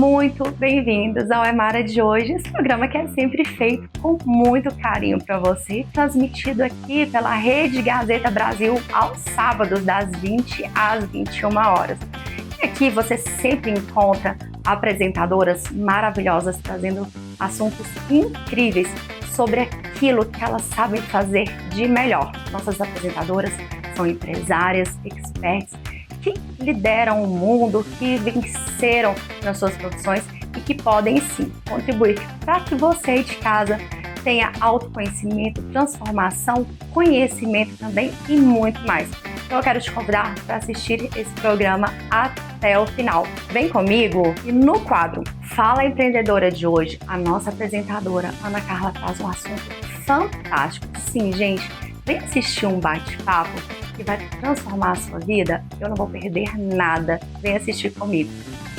muito bem-vindos ao Emara de hoje, esse programa que é sempre feito com muito carinho para você, transmitido aqui pela Rede Gazeta Brasil aos sábados das 20 às 21 horas. E aqui você sempre encontra apresentadoras maravilhosas trazendo assuntos incríveis sobre aquilo que elas sabem fazer de melhor. Nossas apresentadoras são empresárias, experts, que lideram o mundo, que venceram nas suas profissões e que podem sim contribuir para que você de casa tenha autoconhecimento, transformação, conhecimento também e muito mais. Então eu quero te convidar para assistir esse programa até o final. Vem comigo e no quadro Fala Empreendedora de hoje, a nossa apresentadora Ana Carla traz um assunto fantástico. Sim, gente, vem assistir um bate-papo que vai transformar a sua vida. Eu não vou perder nada. Vem assistir comigo.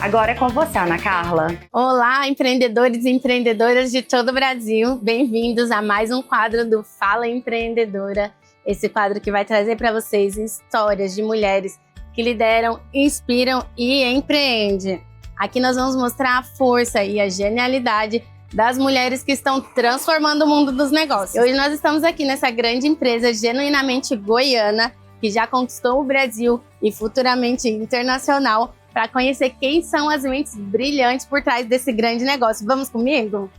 Agora é com você, Ana Carla. Olá, empreendedores e empreendedoras de todo o Brasil. Bem-vindos a mais um quadro do Fala Empreendedora. Esse quadro que vai trazer para vocês histórias de mulheres que lideram, inspiram e empreendem. Aqui nós vamos mostrar a força e a genialidade das mulheres que estão transformando o mundo dos negócios. Hoje nós estamos aqui nessa grande empresa genuinamente goiana, que já conquistou o Brasil e futuramente internacional, para conhecer quem são as mentes brilhantes por trás desse grande negócio. Vamos comigo?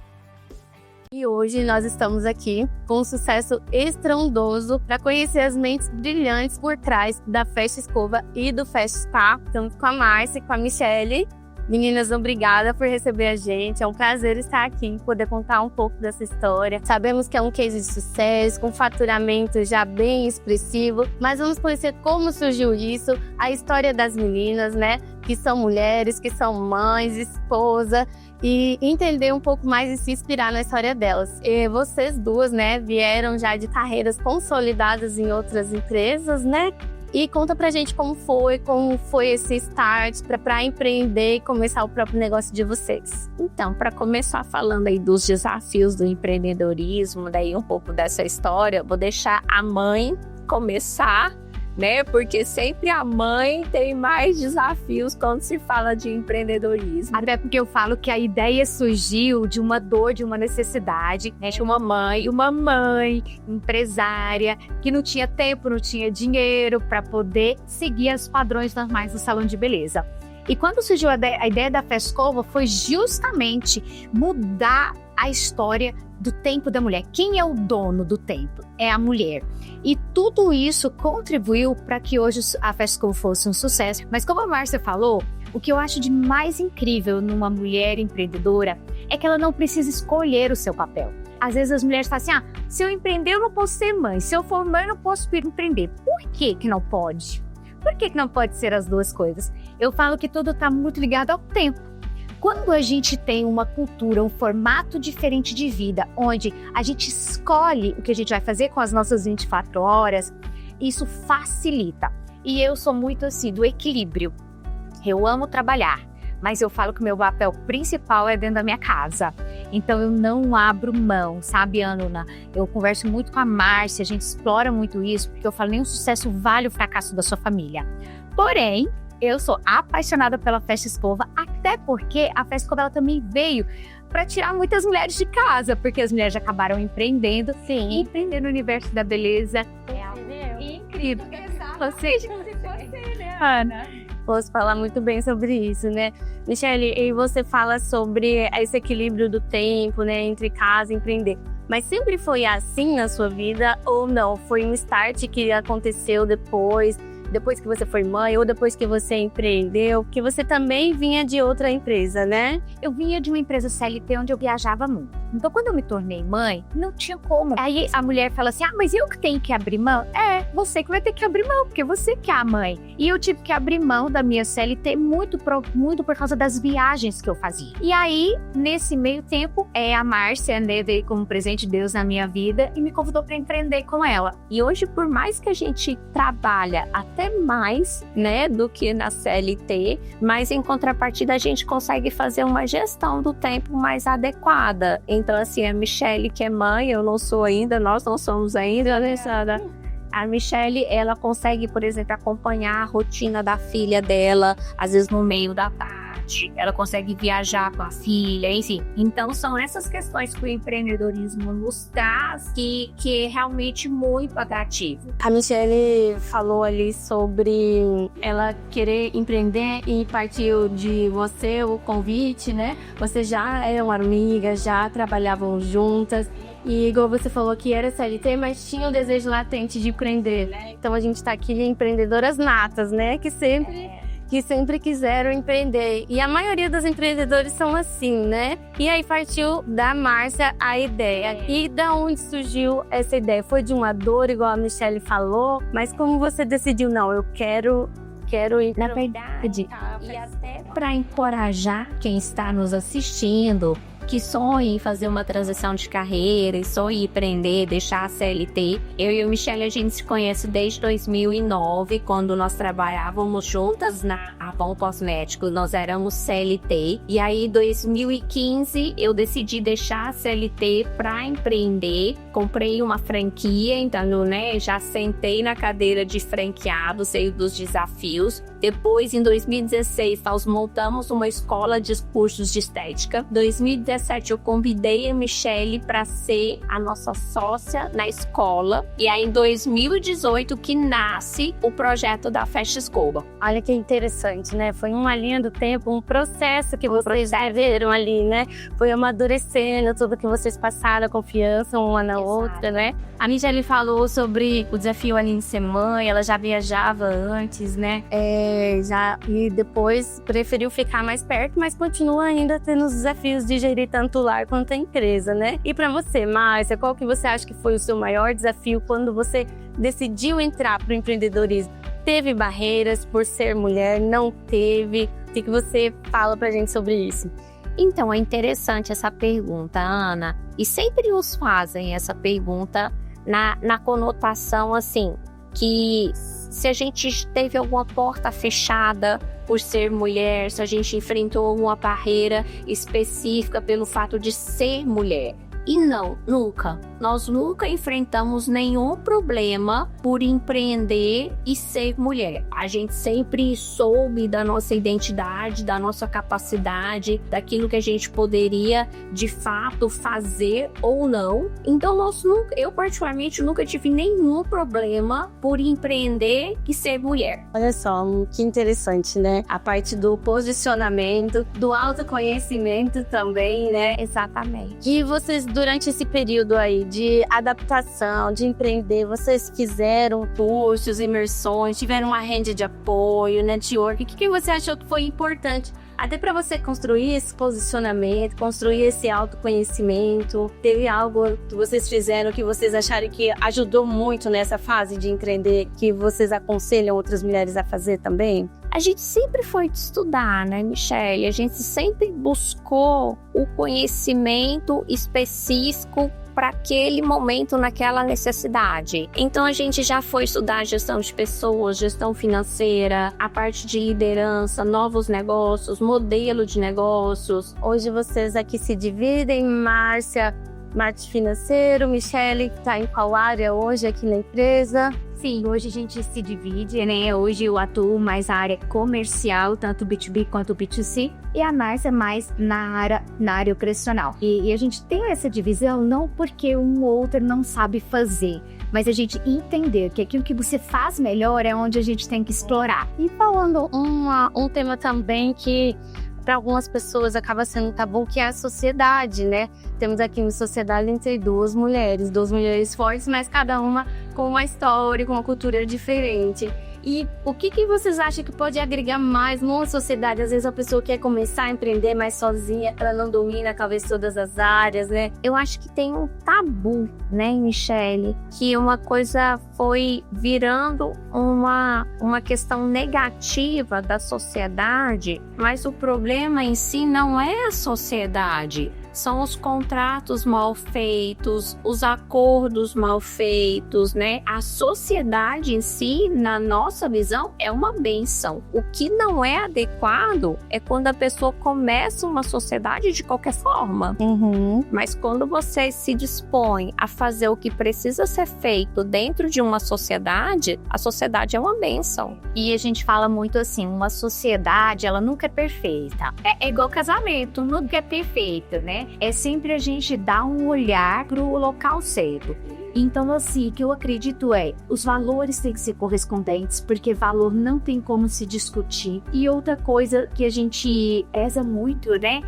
E hoje nós estamos aqui com um sucesso estrondoso para conhecer as mentes brilhantes por trás da Fast Escova e do Fast Spa. Estamos com a Márcia e com a Michele. Meninas, obrigada por receber a gente. É um prazer estar aqui, poder contar um pouco dessa história. Sabemos que é um case de sucesso, com faturamento já bem expressivo, mas vamos conhecer como surgiu isso, a história das meninas, né? Que são mulheres, que são mães, esposa, e entender um pouco mais e se inspirar na história delas. E vocês duas, né, vieram já de carreiras consolidadas em outras empresas, né? E conta pra gente como foi esse start para empreender e começar o próprio negócio de vocês. Então, para começar falando aí dos desafios do empreendedorismo, daí um pouco dessa história, vou deixar a mãe começar, né? Porque sempre a mãe tem mais desafios quando se fala de empreendedorismo. Até porque eu falo que a ideia surgiu de uma dor, de uma necessidade, né? De uma mãe empresária, que não tinha tempo, não tinha dinheiro para poder seguir os padrões normais do salão de beleza. E quando surgiu a ideia da Fast Escova, foi justamente mudar a história do tempo da mulher. Quem é o dono do tempo? É a mulher. E tudo isso contribuiu para que hoje a Fast Escova fosse um sucesso. Mas como a Márcia falou, o que eu acho de mais incrível numa mulher empreendedora é que ela não precisa escolher o seu papel. Às vezes as mulheres falam assim, se eu empreender eu não posso ser mãe, se eu for mãe eu não posso empreender. Por que que não pode? Por que que não pode ser as duas coisas? Eu falo que tudo está muito ligado ao tempo. Quando a gente tem uma cultura, um formato diferente de vida, onde a gente escolhe o que a gente vai fazer com as nossas 24 horas, isso facilita. E eu sou muito assim, do equilíbrio. Eu amo trabalhar, mas eu falo que o meu papel principal é dentro da minha casa. Então eu não abro mão, sabe, Ana? Eu converso muito com a Márcia, a gente explora muito isso, porque eu falo, nenhum sucesso vale o fracasso da sua família. Porém, eu sou apaixonada pela Fast Escova, até porque a Fast Escova ela também veio para tirar muitas mulheres de casa, porque as mulheres acabaram empreendendo, sim, empreender no universo da beleza. É algo incrível. Você, né, Ana? Posso falar muito bem sobre isso, né? Michele, e você fala sobre esse equilíbrio do tempo, né, entre casa e empreender. Mas sempre foi assim na sua vida ou não? Foi um start que aconteceu depois que você foi mãe ou depois que você empreendeu, porque você também vinha de outra empresa, né? Eu vinha de uma empresa CLT onde eu viajava muito. Então, quando eu me tornei mãe, não tinha como. Aí a mulher fala assim, mas eu que tenho que abrir mão? É, você que vai ter que abrir mão, porque você que é a mãe. E eu tive que abrir mão da minha CLT muito por causa das viagens que eu fazia. E aí, nesse meio tempo, a Márcia, né, veio como presente de Deus na minha vida e me convidou para empreender com ela. E hoje, por mais que a gente trabalha até mais, né, do que na CLT, mas em contrapartida a gente consegue fazer uma gestão do tempo mais adequada. Então, assim, a Michele, que é mãe, eu não sou ainda, nós não somos ainda, né, Sara? A Michele, ela consegue, por exemplo, acompanhar a rotina da filha dela, às vezes no meio da tarde. cidade, ela consegue viajar com a filha, enfim. Então são essas questões que o empreendedorismo nos traz que é realmente muito atrativo. A Michelle falou ali sobre ela querer empreender e partiu de você o convite, né? Vocês já eram amigas, já trabalhavam juntas. E igual você falou que era CLT, mas tinha o desejo latente de empreender, né? Então a gente tá aqui empreendedoras natas, né? Que sempre quiseram empreender. E a maioria dos empreendedores são assim, né? E aí partiu da Márcia a ideia. E da onde surgiu essa ideia? Foi de uma dor, igual a Michelle falou? Mas como você decidiu, não, eu quero ir... Na verdade, e até para encorajar quem está nos assistindo, que sonha em fazer uma transição de carreira, e sonha em empreender, deixar a CLT. Eu e o Michelle, a gente se conhece desde 2009, quando nós trabalhávamos juntas na Avon Cosméticos, nós éramos CLT. E aí, em 2015, eu decidi deixar a CLT para empreender. Comprei uma franquia, então, né, já sentei na cadeira de franqueado, sei dos desafios. Depois, em 2016, nós montamos uma escola de cursos de estética. 2017, eu convidei a Michelle para ser a nossa sócia na escola. E aí, em 2018, que nasce o projeto da Festa Escova. Olha que interessante, né? Foi uma linha do tempo, um processo que vocês viveram ali, né? Foi amadurecendo tudo que vocês passaram, a confiança uma na outra, né? A Michelle falou sobre o desafio ali em ser mãe, ela já viajava antes, né? E depois preferiu ficar mais perto, mas continua ainda tendo os desafios de gerir tanto o lar quanto a empresa, né? E para você, Márcia, qual que você acha que foi o seu maior desafio quando você decidiu entrar para o empreendedorismo? Teve barreiras por ser mulher? Não teve? O que você fala pra gente sobre isso? Então, é interessante essa pergunta, Ana. E sempre nos fazem essa pergunta na conotação, assim, que se a gente teve alguma porta fechada por ser mulher, se a gente enfrentou alguma barreira específica pelo fato de ser mulher. E não, nunca. Nós nunca enfrentamos nenhum problema por empreender e ser mulher. A gente sempre soube da nossa identidade, da nossa capacidade, daquilo que a gente poderia de fato fazer ou não. Então eu particularmente nunca tive nenhum problema por empreender e ser mulher. Olha só, que interessante, né? A parte do posicionamento, do autoconhecimento também, né? Exatamente. E vocês, durante esse período aí de adaptação, de empreender, vocês fizeram cursos, imersões, tiveram uma rede de apoio, network. O que você achou que foi importante? Até para você construir esse posicionamento, construir esse autoconhecimento. Teve algo que vocês fizeram que vocês acharam que ajudou muito nessa fase de empreender, que vocês aconselham outras mulheres a fazer também? A gente sempre foi de estudar, né, Michelle? A gente sempre buscou o conhecimento específico para aquele momento, naquela necessidade. Então a gente já foi estudar gestão de pessoas, gestão financeira, a parte de liderança, novos negócios, modelo de negócios. Hoje vocês aqui se dividem, Márcia, marketing financeiro, Michelle, que está em qual área hoje aqui na empresa? Sim, hoje a gente se divide, né? Hoje eu atuo mais na área comercial, tanto B2B quanto B2C, e a Márcia mais na área operacional. E a gente tem essa divisão não porque um ou outro não sabe fazer, mas a gente entender que aquilo que você faz melhor é onde a gente tem que explorar. E falando um tema também que para algumas pessoas acaba sendo tabu, que é a sociedade, né? Temos aqui uma sociedade entre duas mulheres fortes, mas cada uma com uma história, com uma cultura diferente. E o que vocês acham que pode agregar mais numa sociedade? Às vezes a pessoa quer começar a empreender mais sozinha, ela não domina talvez todas as áreas, né? Eu acho que tem um tabu, né, Michelle? Que uma coisa foi virando uma questão negativa da sociedade, mas o problema em si não é a sociedade. são os contratos mal feitos, os acordos mal feitos, né? A sociedade em si, na nossa visão, é uma bênção. O que não é adequado é quando a pessoa começa uma sociedade de qualquer forma. Mas quando você se dispõe a fazer o que precisa ser feito dentro de uma sociedade, a sociedade é uma bênção. E a gente fala muito assim, uma sociedade, ela nunca é perfeita. É igual casamento, nunca é perfeito, né? É sempre a gente dar um olhar pro local certo. Então, assim, o que eu acredito os valores têm que ser correspondentes, porque valor não tem como se discutir. E outra coisa que a gente pesa muito, né?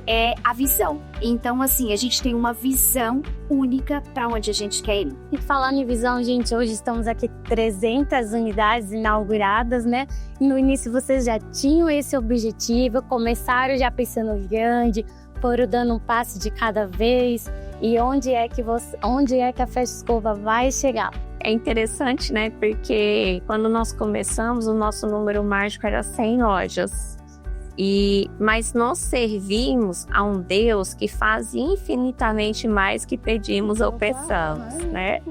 É a visão. Então, assim, a gente tem uma visão única para onde a gente quer ir. E falando em visão, gente, hoje estamos aqui 300 unidades inauguradas, né? E no início vocês já tinham esse objetivo, começaram já pensando grande, foram dando um passo de cada vez. E onde é que a Festa Escova vai chegar? É interessante, né? Porque quando nós começamos, o nosso número mágico era 100 lojas. Mas nós servimos a um Deus que faz infinitamente mais que pedimos ou pensamos, né?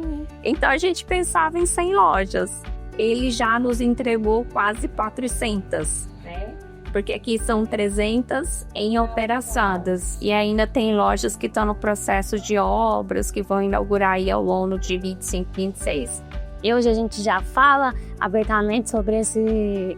Então a gente pensava em 100 lojas. Ele já nos entregou quase 400, né? Porque aqui são 300 em operações. E ainda tem lojas que estão no processo de obras, que vão inaugurar aí ao longo de 25, 26. E hoje a gente já fala abertamente sobre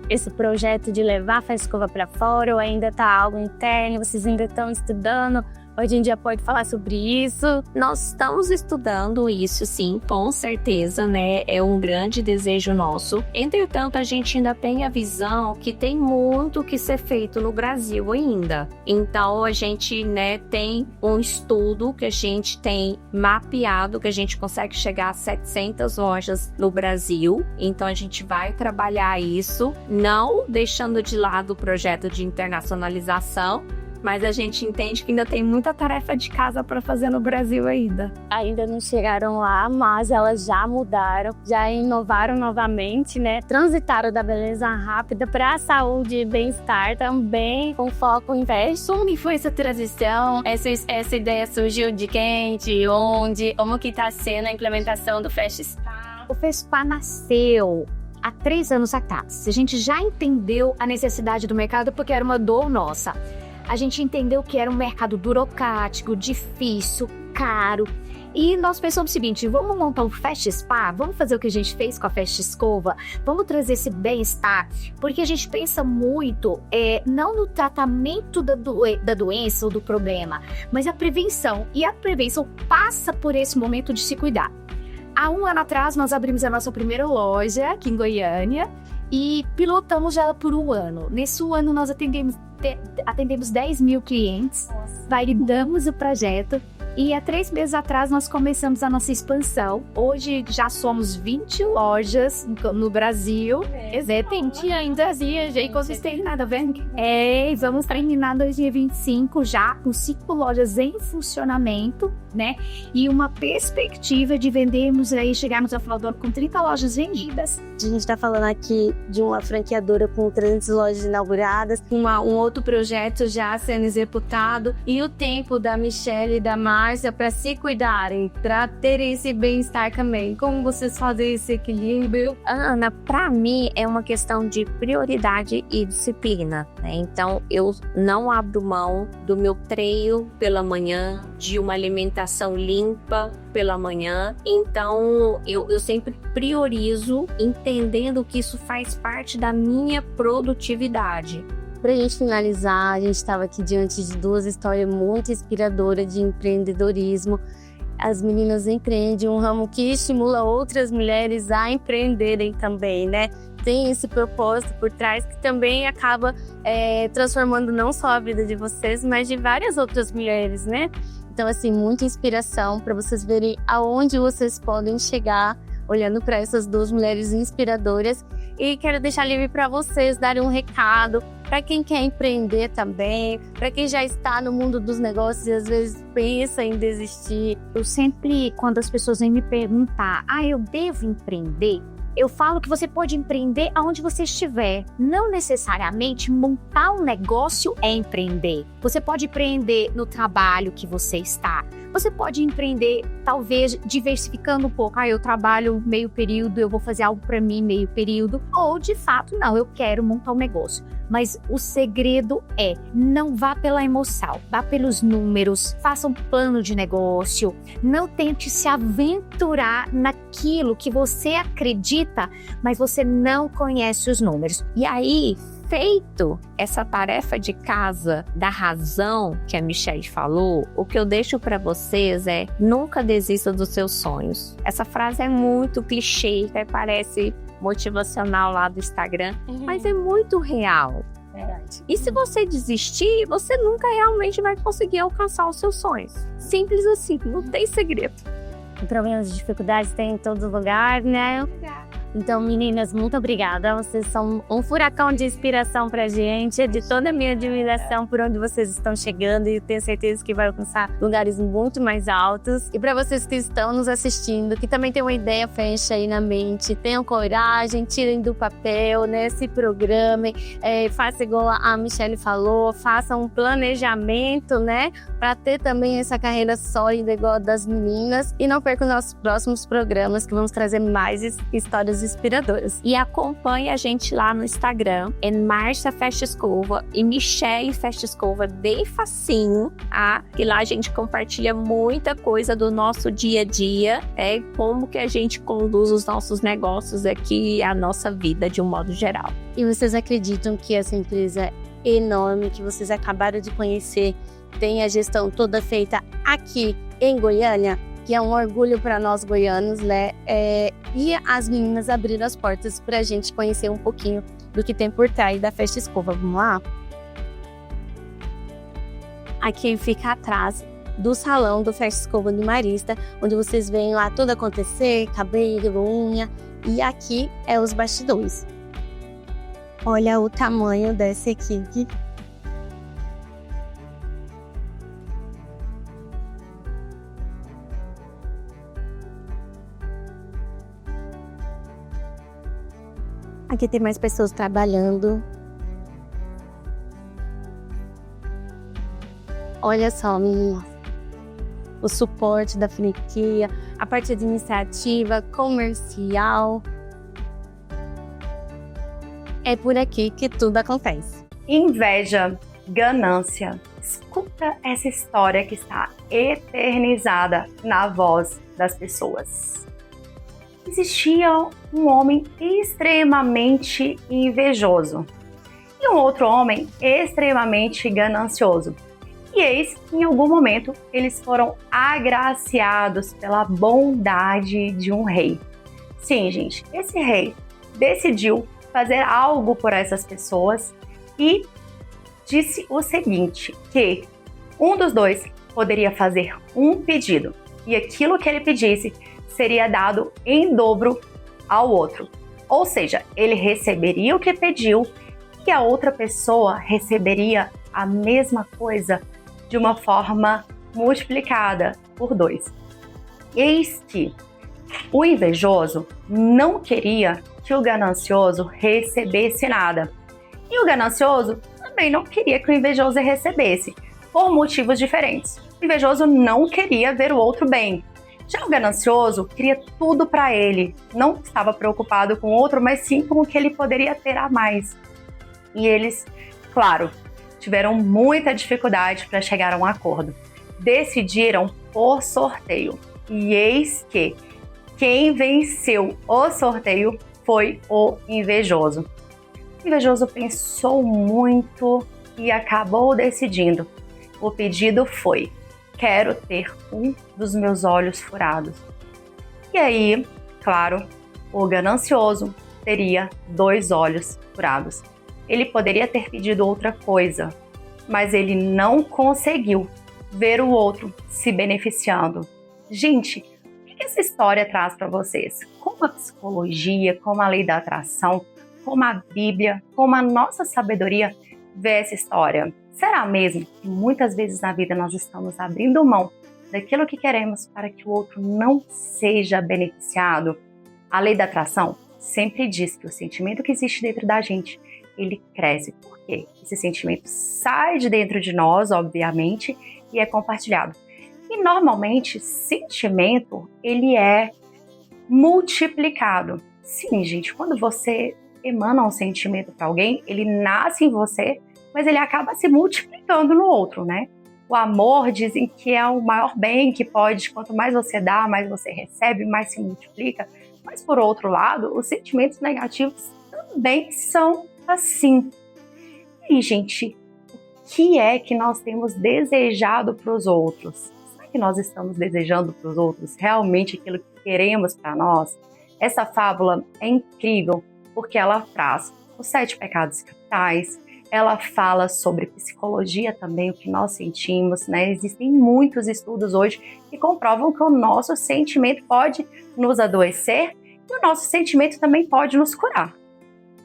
esse projeto de levar a Festa Escova para fora, ou ainda está algo interno, vocês ainda estão estudando? Hoje em dia pode falar sobre isso? Nós estamos estudando isso, sim, com certeza, né? É um grande desejo nosso. Entretanto, a gente ainda tem a visão que tem muito que ser feito no Brasil ainda. Então, a gente, né, tem um estudo que a gente tem mapeado, que a gente consegue chegar a 700 lojas no Brasil. Então, a gente vai trabalhar isso, não deixando de lado o projeto de internacionalização, mas a gente entende que ainda tem muita tarefa de casa para fazer no Brasil ainda. Ainda não chegaram lá, mas elas já mudaram, já inovaram novamente, né? Transitaram da beleza rápida para a saúde e bem-estar também, com foco em festa. Como foi essa transição? Essa ideia surgiu de quem, de onde? Como que está sendo a implementação do Festa Spa? O Festa Spa nasceu há 3 anos atrás. A gente já entendeu a necessidade do mercado porque era uma dor nossa. A gente entendeu que era um mercado burocrático, difícil, caro. E nós pensamos o seguinte, vamos montar um Festa Spa? Vamos fazer o que a gente fez com a Festa Escova? Vamos trazer esse bem-estar? Porque a gente pensa muito, não no tratamento da doença ou do problema, mas a prevenção. E a prevenção passa por esse momento de se cuidar. Há 1 ano atrás, nós abrimos a nossa primeira loja aqui em Goiânia e pilotamos ela por 1 ano. Nesse ano, nós atendemos 10 mil clientes, validamos o projeto e há 3 meses atrás nós começamos a nossa expansão. Hoje já somos 20 lojas no Brasil. Tem ainda já consistente nada, vendo? Vamos terminar 2025 já com 5 lojas em funcionamento, né? E uma perspectiva de vendermos aí, chegarmos ao final do ano com 30 lojas vendidas. A gente está falando aqui de uma franqueadora com 300 lojas inauguradas, um outro projeto já sendo executado e o tempo da Michelle e da Márcia para se cuidarem, para terem esse bem-estar também. Como vocês fazem esse equilíbrio? Ana, para mim é uma questão de prioridade e disciplina, né? Então eu não abro mão do meu treino pela manhã, de uma alimentação limpa pela manhã. Então eu sempre priorizo, entendendo que isso faz parte da minha produtividade. Pra gente finalizar, a gente estava aqui diante de 2 histórias muito inspiradoras de empreendedorismo. As meninas empreendem um ramo que estimula outras mulheres a empreenderem também, né? Tem esse propósito por trás que também acaba transformando não só a vida de vocês, mas de várias outras mulheres, né? Então, assim, muita inspiração para vocês verem aonde vocês podem chegar olhando para essas 2 mulheres inspiradoras. E quero deixar livre para vocês darem um recado para quem quer empreender também, para quem já está no mundo dos negócios e às vezes pensa em desistir. Eu sempre, quando as pessoas vêm me perguntar, eu devo empreender? Eu falo que você pode empreender aonde você estiver. Não necessariamente montar um negócio é empreender. Você pode empreender no trabalho que você está. Você pode empreender, talvez, diversificando um pouco. Eu trabalho meio período, eu vou fazer algo para mim meio período. Ou, de fato, não, eu quero montar um negócio. Mas o segredo é, não vá pela emoção, vá pelos números, faça um plano de negócio. Não tente se aventurar naquilo que você acredita, mas você não conhece os números. E aí, feito essa tarefa de casa da razão que a Michelle falou, o que eu deixo para vocês é: nunca desista dos seus sonhos. Essa frase é muito clichê, até parece motivacional lá do Instagram, mas é muito real. Verdade. E se você desistir, você nunca realmente vai conseguir alcançar os seus sonhos. Simples assim, não tem segredo. Problemas e dificuldades tem em todo lugar, né? Então, meninas, muito obrigada. Vocês são um furacão de inspiração pra gente. De toda a minha admiração por onde vocês estão chegando, e tenho certeza que vai alcançar lugares muito mais altos. E para vocês que estão nos assistindo, que também tem uma ideia fecha aí na mente, tenham coragem, tirem do papel, né? Se programem, faça igual a Michelle falou, façam um planejamento, né? Para ter também essa carreira sólida igual a das meninas. E não percam nossos próximos programas, que vamos trazer mais histórias inspiradoras. E acompanhe a gente lá no Instagram, Márcia Festa Escova e Michelle Festa Escova, bem facinho, que lá a gente compartilha muita coisa do nosso dia a dia, como que a gente conduz os nossos negócios aqui, a nossa vida de um modo geral. E vocês acreditam que essa empresa enorme que vocês acabaram de conhecer tem a gestão toda feita aqui em Goiânia? Que é um orgulho para nós goianos, né? E as meninas abriram as portas para a gente conhecer um pouquinho do que tem por trás da Festa Escova. Vamos lá? Aqui fica atrás do salão do Festa Escova do Marista, onde vocês veem lá tudo acontecer, cabelo, unha. E aqui é os bastidores. Olha o tamanho dessa equipe. Aqui tem mais pessoas trabalhando. Olha só, meninas. O suporte da franquia, a parte administrativa, comercial. É por aqui que tudo acontece. Inveja, ganância. Escuta essa história que está eternizada na voz das pessoas. Existia um homem extremamente invejoso e um outro homem extremamente ganancioso. E eis que em algum momento eles foram agraciados pela bondade de um rei. Sim, gente, esse rei decidiu fazer algo por essas pessoas e disse o seguinte, que um dos dois poderia fazer um pedido e aquilo que ele pedisse seria dado em dobro ao outro. Ou seja, ele receberia o que pediu e a outra pessoa receberia a mesma coisa de uma forma multiplicada por 2. Eis que o invejoso não queria que o ganancioso recebesse nada. E o ganancioso também não queria que o invejoso recebesse, por motivos diferentes. O invejoso não queria ver o outro bem. Já o ganancioso queria tudo para ele, não estava preocupado com o outro, mas sim com o que ele poderia ter a mais. E eles, claro, tiveram muita dificuldade para chegar a um acordo. Decidiram por sorteio. E eis que quem venceu o sorteio foi o invejoso. O invejoso pensou muito e acabou decidindo. O pedido foi: quero ter um dos meus olhos furados. E aí, claro, o ganancioso teria 2 olhos furados. Ele poderia ter pedido outra coisa, mas ele não conseguiu ver o outro se beneficiando. Gente, o que essa história traz para vocês? Como a psicologia, como a lei da atração, como a Bíblia, como a nossa sabedoria vê essa história? Será mesmo que muitas vezes na vida nós estamos abrindo mão daquilo que queremos para que o outro não seja beneficiado? A lei da atração sempre diz que o sentimento que existe dentro da gente, ele cresce. Por quê? Esse sentimento sai de dentro de nós, obviamente, e é compartilhado. E normalmente, sentimento, ele é multiplicado. Sim, gente, quando você emana um sentimento para alguém, ele nasce em você, mas ele acaba se multiplicando no outro, né? O amor, dizem que é o maior bem que pode, quanto mais você dá, mais você recebe, mais se multiplica. Mas, por outro lado, os sentimentos negativos também são assim. E, gente, o que é que nós temos desejado para os outros? Será que nós estamos desejando para os outros realmente aquilo que queremos para nós? Essa fábula é incrível porque ela traz os 7 pecados capitais, ela fala sobre psicologia também, o que nós sentimos, né? Existem muitos estudos hoje que comprovam que o nosso sentimento pode nos adoecer e o nosso sentimento também pode nos curar.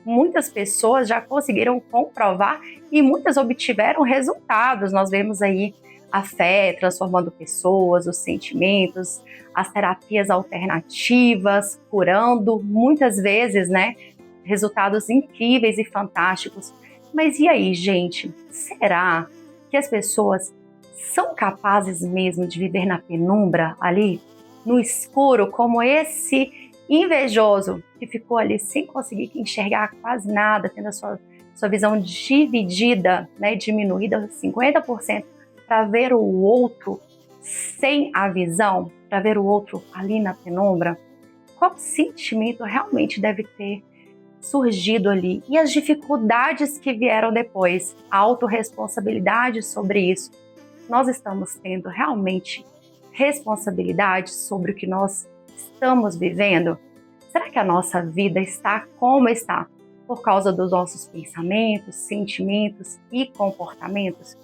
Muitas pessoas já conseguiram comprovar e muitas obtiveram resultados. Nós vemos aí a fé transformando pessoas, os sentimentos, as terapias alternativas, curando, muitas vezes, né? Resultados incríveis e fantásticos. Mas e aí, gente? Será que as pessoas são capazes mesmo de viver na penumbra ali, no escuro, como esse invejoso que ficou ali sem conseguir enxergar quase nada, tendo a sua visão dividida, né, diminuída 50%, para ver o outro sem a visão, para ver o outro ali na penumbra? Qual sentimento realmente deve ter surgido ali? E as dificuldades que vieram depois, a autorresponsabilidade sobre isso. Nós estamos tendo realmente responsabilidade sobre o que nós estamos vivendo? Será que a nossa vida está como está por causa dos nossos pensamentos, sentimentos e comportamentos?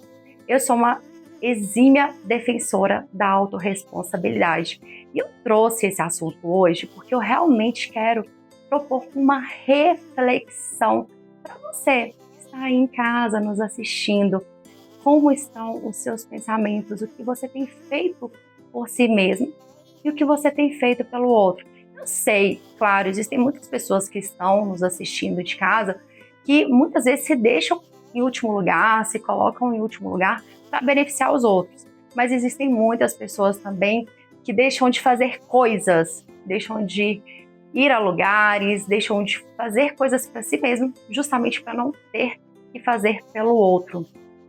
Eu sou uma exímia defensora da autorresponsabilidade e eu trouxe esse assunto hoje porque eu realmente quero propor uma reflexão para você que está aí em casa nos assistindo. Como estão os seus pensamentos? O que você tem feito por si mesmo e o que você tem feito pelo outro? Eu sei, claro, existem muitas pessoas que estão nos assistindo de casa que muitas vezes se deixam em último lugar, se colocam em último lugar para beneficiar os outros. Mas existem muitas pessoas também que deixam de fazer coisas, deixam de ir a lugares, deixam de fazer coisas para si mesmo, justamente para não ter que fazer pelo outro.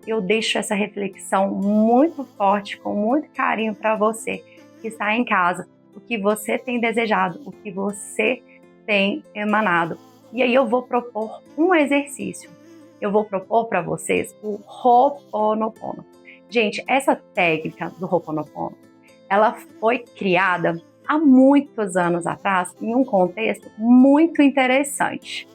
Eu deixo essa reflexão muito forte, com muito carinho para você que está em casa, o que você tem desejado, o que você tem emanado. E aí eu vou propor um exercício. Eu vou propor para vocês o Ho'oponopono. Gente, essa técnica do Ho'oponopono, ela foi criada há muitos anos atrás, em um contexto muito interessante.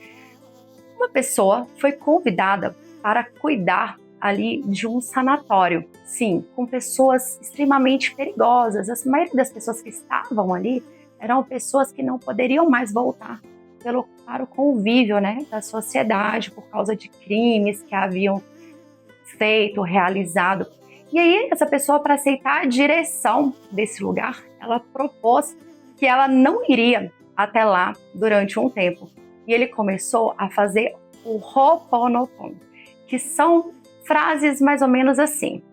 Uma pessoa foi convidada para cuidar ali de um sanatório, sim, com pessoas extremamente perigosas. A maioria das pessoas que estavam ali eram pessoas que não poderiam mais voltar para o convívio, né, da sociedade por causa de crimes que haviam feito, realizado. E aí, essa pessoa, para aceitar a direção desse lugar, ela propôs que ela não iria até lá durante um tempo. E ele começou a fazer o Ho'oponopono, que são frases mais ou menos assim.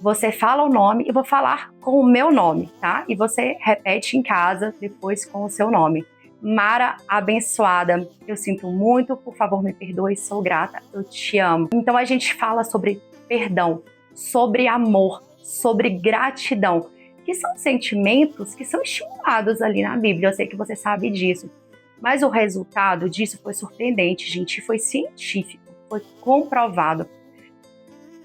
Você fala o nome, eu vou falar com o meu nome, tá? E você repete em casa depois com o seu nome. Mara abençoada, eu sinto muito, por favor me perdoe, sou grata, eu te amo. Então a gente fala sobre perdão, sobre amor, sobre gratidão, que são sentimentos que são estimulados ali na Bíblia. Eu sei que você sabe disso, mas o resultado disso foi surpreendente, gente, foi científico, foi comprovado.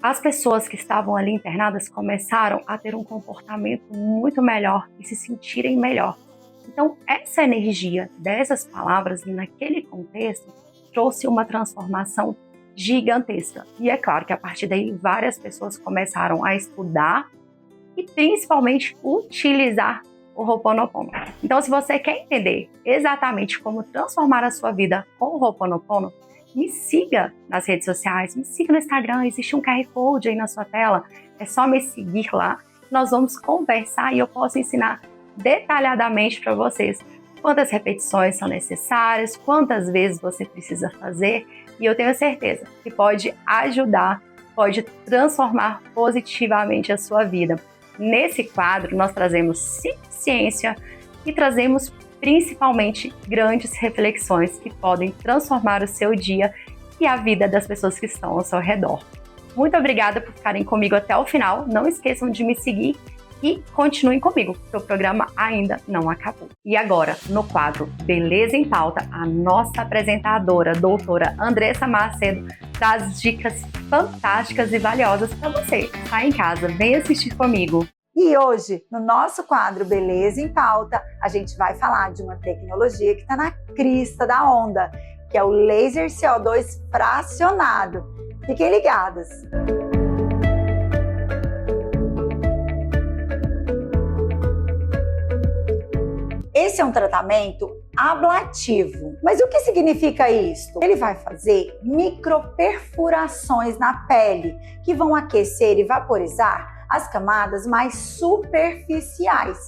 As pessoas que estavam ali internadas começaram a ter um comportamento muito melhor e se sentirem melhor. Então, essa energia dessas palavras, naquele contexto, trouxe uma transformação gigantesca. E é claro que a partir daí várias pessoas começaram a estudar e principalmente utilizar o Ho'oponopono. Então, se você quer entender exatamente como transformar a sua vida com o Ho'oponopono, me siga nas redes sociais, me siga no Instagram, existe um QR Code aí na sua tela, é só me seguir lá. Nós vamos conversar e eu posso ensinar detalhadamente para vocês quantas repetições são necessárias, quantas vezes você precisa fazer, e eu tenho certeza que pode ajudar, pode transformar positivamente a sua vida. Nesse quadro, nós trazemos ciência e trazemos principalmente grandes reflexões que podem transformar o seu dia e a vida das pessoas que estão ao seu redor. Muito obrigada por ficarem comigo até o final. Não esqueçam de me seguir e continuem comigo, porque o programa ainda não acabou. E agora, no quadro Beleza em Pauta, a nossa apresentadora, doutora Andressa Macedo, traz dicas fantásticas e valiosas para você. Está em casa, vem assistir comigo. E hoje, no nosso quadro Beleza em Pauta, a gente vai falar de uma tecnologia que está na crista da onda, que é o laser CO2 fracionado. Fiquem ligados! Esse é um tratamento ablativo. Mas o que significa isso? Ele vai fazer microperfurações na pele, que vão aquecer e vaporizar as camadas mais superficiais.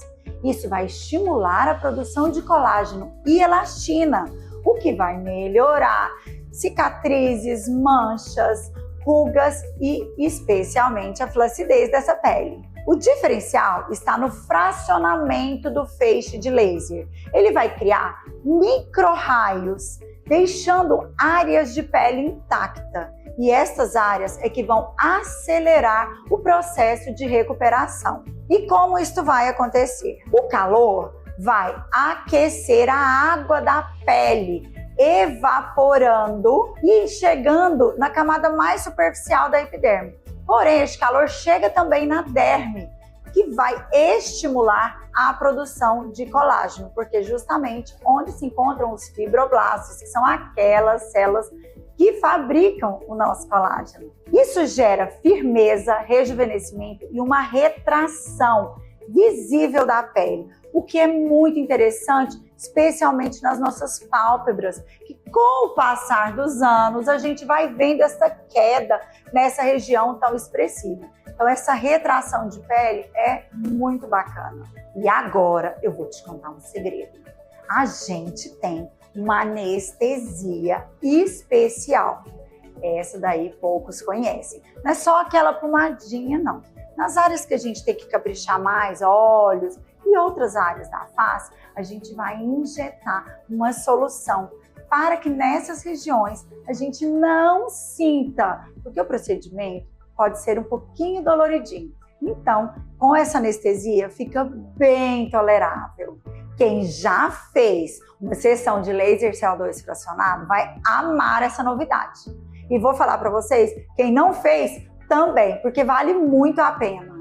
Isso vai estimular a produção de colágeno e elastina, o que vai melhorar cicatrizes, manchas, rugas e especialmente a flacidez dessa pele. O diferencial está no fracionamento do feixe de laser. Ele vai criar micro-raios, deixando áreas de pele intacta. E essas áreas é que vão acelerar o processo de recuperação. E como isso vai acontecer? O calor vai aquecer a água da pele, evaporando e chegando na camada mais superficial da epiderme. Porém, este calor chega também na derme, que vai estimular a produção de colágeno, porque justamente onde se encontram os fibroblastos, que são aquelas células que fabricam o nosso colágeno. Isso gera firmeza, rejuvenescimento e uma retração visível da pele, o que é muito interessante, especialmente nas nossas pálpebras, que com o passar dos anos a gente vai vendo essa queda nessa região tão expressiva. Então essa retração de pele é muito bacana. E agora eu vou te contar um segredo. A gente tem uma anestesia especial. Essa daí poucos conhecem. Não é só aquela pomadinha, não. Nas áreas que a gente tem que caprichar mais, olhos e outras áreas da face, a gente vai injetar uma solução para que nessas regiões a gente não sinta, porque o procedimento pode ser um pouquinho doloridinho. Então, com essa anestesia fica bem tolerável. Quem já fez uma sessão de laser CO2 fracionado vai amar essa novidade. E vou falar para vocês, quem não fez também, porque vale muito a pena.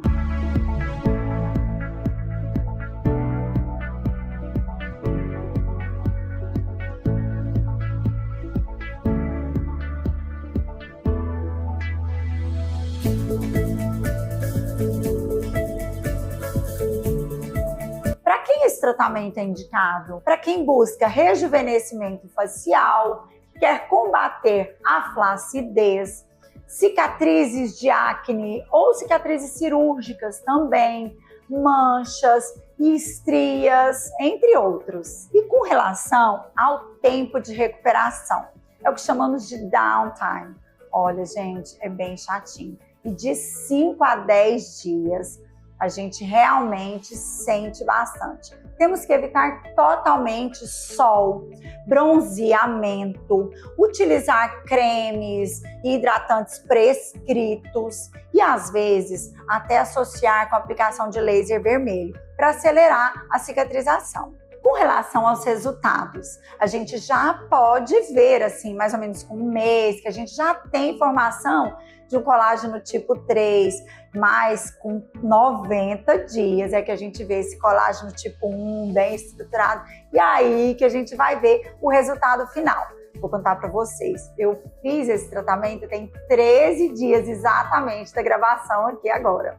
Para quem esse tratamento é indicado? Para quem busca rejuvenescimento facial, quer combater a flacidez, cicatrizes de acne ou cicatrizes cirúrgicas também, manchas, estrias, entre outros. E com relação ao tempo de recuperação, é o que chamamos de downtime. Olha, gente, é bem chatinho. E de 5 a 10 dias, a gente realmente sente bastante. Temos que evitar totalmente sol, bronzeamento, utilizar cremes e hidratantes prescritos e, às vezes, até associar com a aplicação de laser vermelho para acelerar a cicatrização. Com relação aos resultados, a gente já pode ver, assim, mais ou menos com um mês, que a gente já tem informação de um colágeno tipo 3, mas com 90 dias é que a gente vê esse colágeno tipo 1 bem estruturado, e aí que a gente vai ver o resultado final. Vou contar para vocês, eu fiz esse tratamento tem 13 dias exatamente da gravação aqui agora.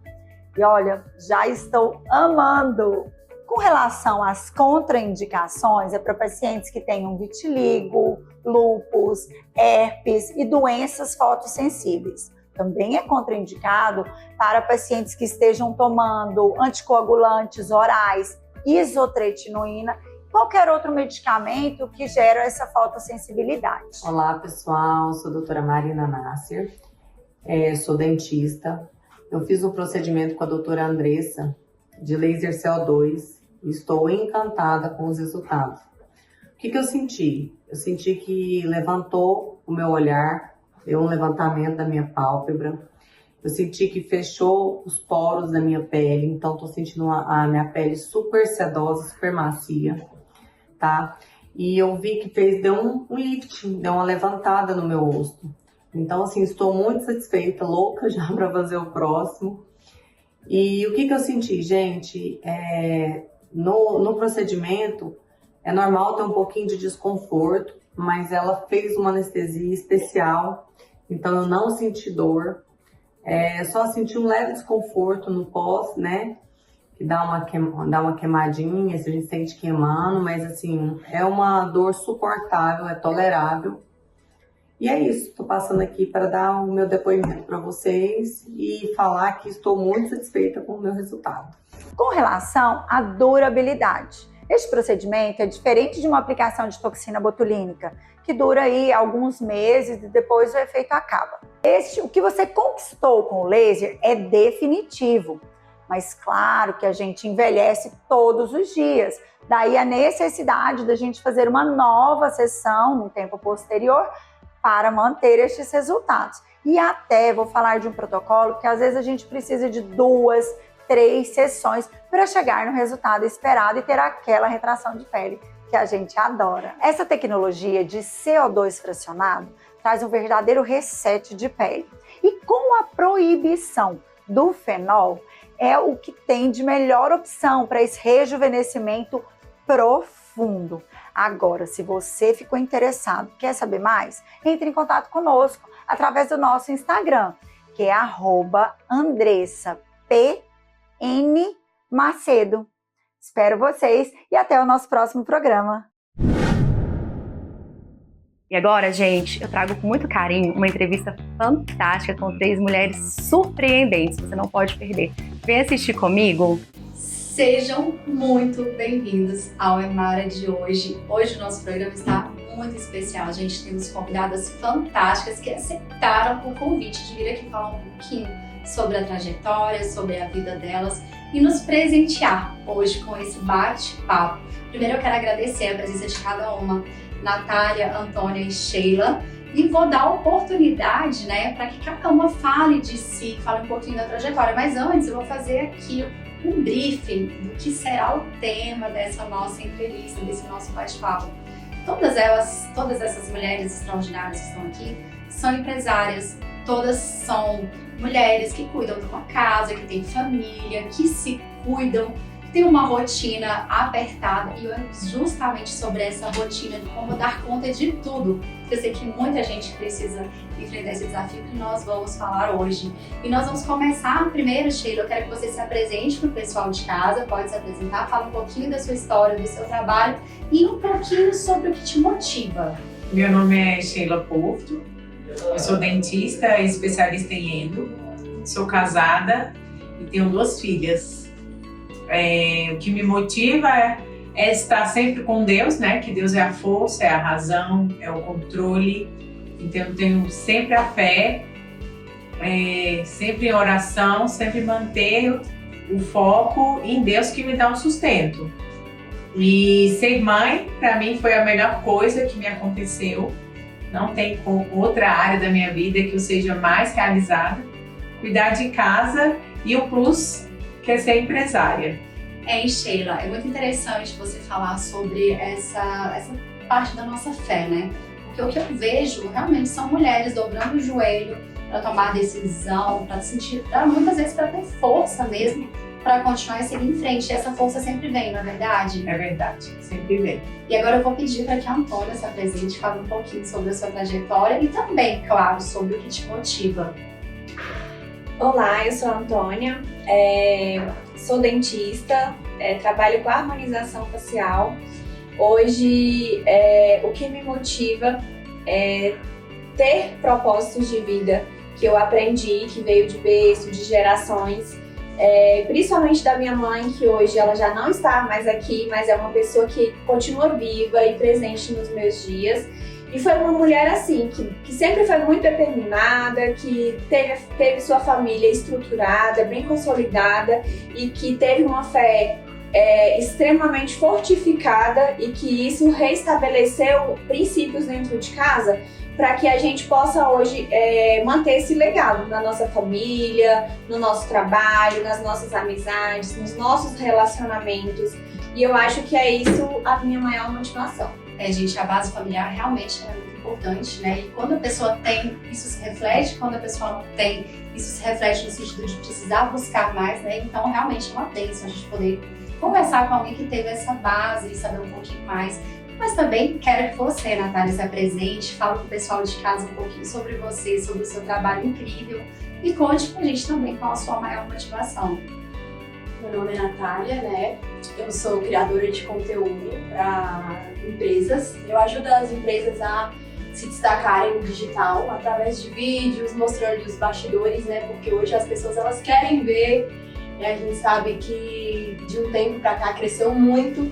E olha, já estou amando! Com relação às contraindicações, é para pacientes que tenham vitiligo, lúpus, herpes e doenças fotossensíveis. Também é contraindicado para pacientes que estejam tomando anticoagulantes orais, isotretinoína qualquer outro medicamento que gera essa fotossensibilidade. Olá pessoal, sou a doutora Marina Nasser, sou dentista. Eu fiz um procedimento com a doutora Andressa de laser CO2 e estou encantada com os resultados. O que eu senti? Eu senti que levantou o meu olhar, deu um levantamento da minha pálpebra. Eu senti que fechou os poros da minha pele, então estou sentindo a minha pele super sedosa, super macia, tá? E eu vi que deu um lifting, deu uma levantada no meu rosto. Então, assim, estou muito satisfeita, louca já para fazer o próximo. E o que eu senti, gente? No procedimento, é normal ter um pouquinho de desconforto, mas ela fez uma anestesia especial, então eu não senti dor. Só senti um leve desconforto no pós, né? Que dá uma queimadinha, se a gente sente queimando, mas assim, é uma dor suportável, é tolerável. E é isso, estou passando aqui para dar o meu depoimento para vocês e falar que estou muito satisfeita com o meu resultado. Com relação à durabilidade, este procedimento é diferente de uma aplicação de toxina botulínica, que dura aí alguns meses e depois o efeito acaba. O que você conquistou com o laser é definitivo, mas claro que a gente envelhece todos os dias, daí a necessidade da gente fazer uma nova sessão no tempo posterior para manter estes resultados. E até vou falar de um protocolo que às vezes a gente precisa de 2, 3 sessões para chegar no resultado esperado e ter aquela retração de pele que a gente adora. Essa tecnologia de CO2 fracionado traz um verdadeiro reset de pele. E com a proibição do fenol, é o que tem de melhor opção para esse rejuvenescimento profundo. Agora, se você ficou interessado, quer saber mais, entre em contato conosco através do nosso Instagram, que é @AndressaPNMacedo. Espero vocês e até o nosso próximo programa. E agora, gente, eu trago com muito carinho uma entrevista fantástica com 3 mulheres surpreendentes. Você não pode perder. Vem assistir comigo. Sejam muito bem-vindos ao Emara de hoje. Hoje o nosso programa está muito especial. A gente tem convidadas fantásticas que aceitaram o convite de vir aqui falar um pouquinho sobre a trajetória, sobre a vida delas e nos presentear hoje com esse bate-papo. Primeiro eu quero agradecer a presença de cada uma, Natália, Antônia e Sheila, e vou dar a oportunidade, né, para que cada uma fale de si, fale um pouquinho da trajetória. Mas antes eu vou fazer aqui um briefing do que será o tema dessa nossa entrevista, desse nosso bate-papo. Todas essas mulheres extraordinárias que estão aqui são empresárias, todas são mulheres que cuidam de uma casa, que têm família, que se cuidam, que têm uma rotina apertada, e é justamente sobre essa rotina de como dar conta de tudo. Eu sei que muita gente precisa enfrentar esse desafio que nós vamos falar hoje. E nós vamos começar primeiro, Sheila, eu quero que você se apresente para o pessoal de casa, pode se apresentar, fala um pouquinho da sua história, do seu trabalho e um pouquinho sobre o que te motiva. Meu nome é Sheila Porto, eu sou dentista e especialista em endo, sou casada e tenho 2 filhas. O que me motiva é estar sempre com Deus, né? Que Deus é a força, é a razão, é o controle. Então eu tenho sempre a fé, sempre em oração, sempre manter o foco em Deus que me dá um sustento. E ser mãe, para mim, foi a melhor coisa que me aconteceu. Não tem outra área da minha vida que eu seja mais realizada. Cuidar de casa e o plus que é ser empresária. Sheila, é muito interessante você falar sobre essa parte da nossa fé, né? Porque o que eu vejo realmente são mulheres dobrando o joelho para tomar decisão, para muitas vezes para ter força mesmo, para continuar e seguir em frente. E essa força sempre vem, não é verdade? É verdade, sempre vem. E agora eu vou pedir para que a Antônia se apresente, fale um pouquinho sobre a sua trajetória e também, claro, sobre o que te motiva. Olá, eu sou a Antônia, sou dentista, trabalho com harmonização facial. Hoje, o que me motiva é ter propósitos de vida que eu aprendi, que veio de berço, de gerações, principalmente da minha mãe, que hoje ela já não está mais aqui, mas é uma pessoa que continua viva e presente nos meus dias. E foi uma mulher assim, que sempre foi muito determinada, que teve sua família estruturada, bem consolidada e que teve uma fé extremamente fortificada e que isso reestabeleceu princípios dentro de casa para que a gente possa hoje manter esse legado na nossa família, no nosso trabalho, nas nossas amizades, nos nossos relacionamentos. E eu acho que é isso a minha maior motivação. Gente, a base familiar realmente é muito importante, né? E quando a pessoa tem, isso se reflete, quando a pessoa não tem, isso se reflete no sentido de precisar buscar mais, né? Então, realmente é uma bênção a gente poder conversar com alguém que teve essa base e saber um pouquinho mais. Mas também quero que você, Natália, se apresente, fale com o pessoal de casa um pouquinho sobre você, sobre o seu trabalho incrível e conte pra gente também qual a sua maior motivação. Meu nome é Natália, né? Eu sou criadora de conteúdo para empresas. Eu ajudo as empresas a se destacarem no digital através de vídeos, mostrando os bastidores, né? Porque hoje as pessoas elas querem ver. A gente sabe que de um tempo para cá cresceu muito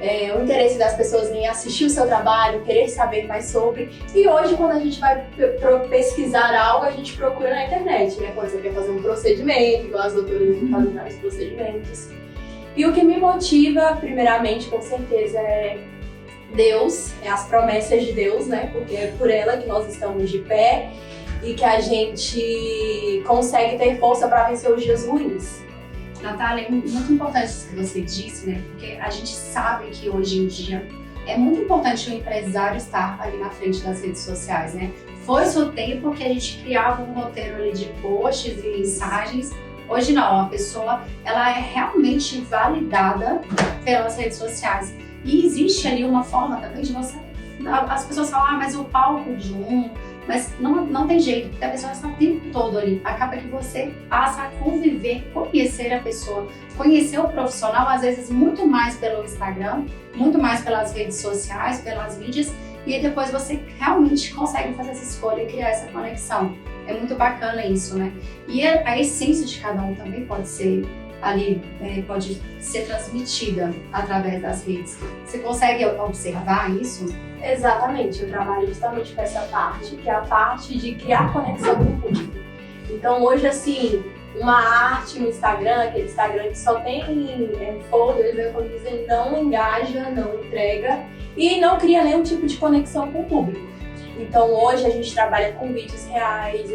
o interesse das pessoas em assistir o seu trabalho, querer saber mais sobre. E hoje, quando a gente vai pesquisar algo, a gente procura na internet, né? Quando você quer fazer um procedimento, igual as doutoras fazem vários procedimentos. E o que me motiva, primeiramente, com certeza, é Deus, as promessas de Deus, né? Porque é por ela que nós estamos de pé e que a gente consegue ter força para vencer os dias ruins. Natália, é muito importante isso que você disse, né? Porque a gente sabe que hoje em dia é muito importante o empresário estar ali na frente das redes sociais, né? Foi-se o tempo que a gente criava um roteiro ali de posts e mensagens. Hoje não, a pessoa ela é realmente validada pelas redes sociais. E existe ali uma forma também de você... As pessoas falam, mas o palco de um... Mas não tem jeito, porque a pessoa está o tempo todo ali. Acaba que você passa a conviver, conhecer a pessoa, conhecer o profissional, às vezes muito mais pelo Instagram, muito mais pelas redes sociais, pelas mídias, e aí depois você realmente consegue fazer essa escolha e criar essa conexão. É muito bacana isso, né? E a essência de cada um também pode ser ali, pode ser transmitida através das redes. Você consegue observar isso? Exatamente, eu trabalho justamente com essa parte, que é a parte de criar conexão com o público. Então hoje, assim, uma arte no Instagram, aquele Instagram que só tem folders, né, como dizem, não engaja, não entrega e não cria nenhum tipo de conexão com o público. Então hoje a gente trabalha com vídeos reais,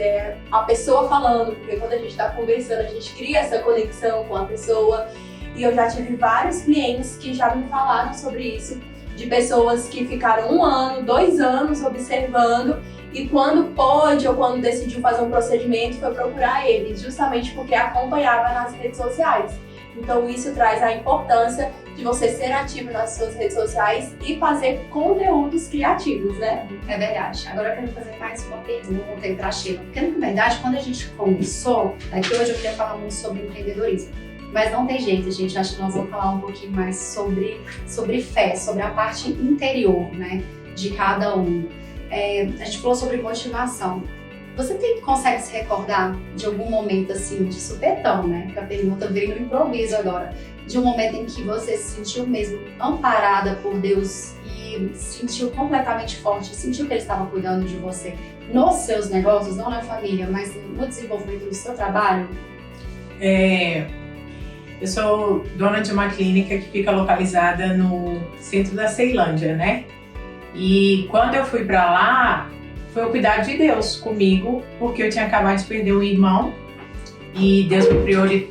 a pessoa falando, porque quando a gente está conversando a gente cria essa conexão com a pessoa. E eu já tive vários clientes que já me falaram sobre isso, de pessoas que ficaram 1 ano, 2 anos observando e quando pôde ou quando decidiu fazer um procedimento foi procurar ele, justamente porque acompanhava nas redes sociais. Então isso traz a importância de você ser ativo nas suas redes sociais e fazer conteúdos criativos, né? É verdade. Agora eu quero fazer mais uma pergunta aí pra Sheila, porque na verdade quando a gente começou, aqui hoje eu queria falar muito sobre empreendedorismo. Mas não tem jeito, gente. Acho que nós vamos falar um pouquinho mais sobre fé, sobre a parte interior, né, de cada um. A gente falou sobre motivação. Você consegue se recordar de algum momento assim, de supetão, né? Que a pergunta veio no improviso agora. De um momento em que você se sentiu mesmo amparada por Deus e sentiu completamente forte, sentiu que Ele estava cuidando de você nos seus negócios, não na família, mas no desenvolvimento do seu trabalho? Eu sou dona de uma clínica que fica localizada no centro da Ceilândia, né? E quando eu fui para lá, foi o cuidado de Deus comigo, porque eu tinha acabado de perder um irmão e Deus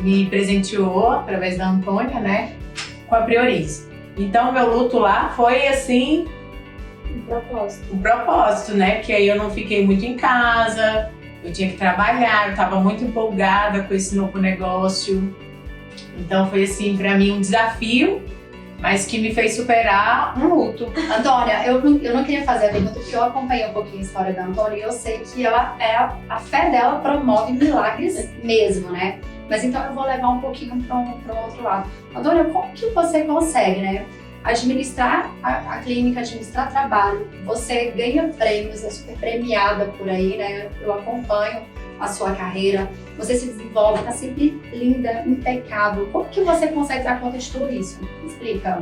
me presenteou, através da Antônia, né, com a Priorize. Então, meu luto lá foi assim... Um propósito, né? Porque aí eu não fiquei muito em casa, eu tinha que trabalhar, eu estava muito empolgada com esse novo negócio. Então foi assim, pra mim, um desafio, mas que me fez superar um luto. Antônia, eu não queria fazer a pergunta porque eu acompanhei um pouquinho a história da Antônia e eu sei que ela a fé dela promove milagres mesmo, né? Mas então eu vou levar um pouquinho para um outro lado. Antônia, como que você consegue, né, administrar a clínica, administrar trabalho? Você ganha prêmios, é super premiada por aí, né? Eu acompanho a sua carreira, você se desenvolve, tá sempre linda, impecável. Como que você consegue dar conta de tudo isso? Me explica.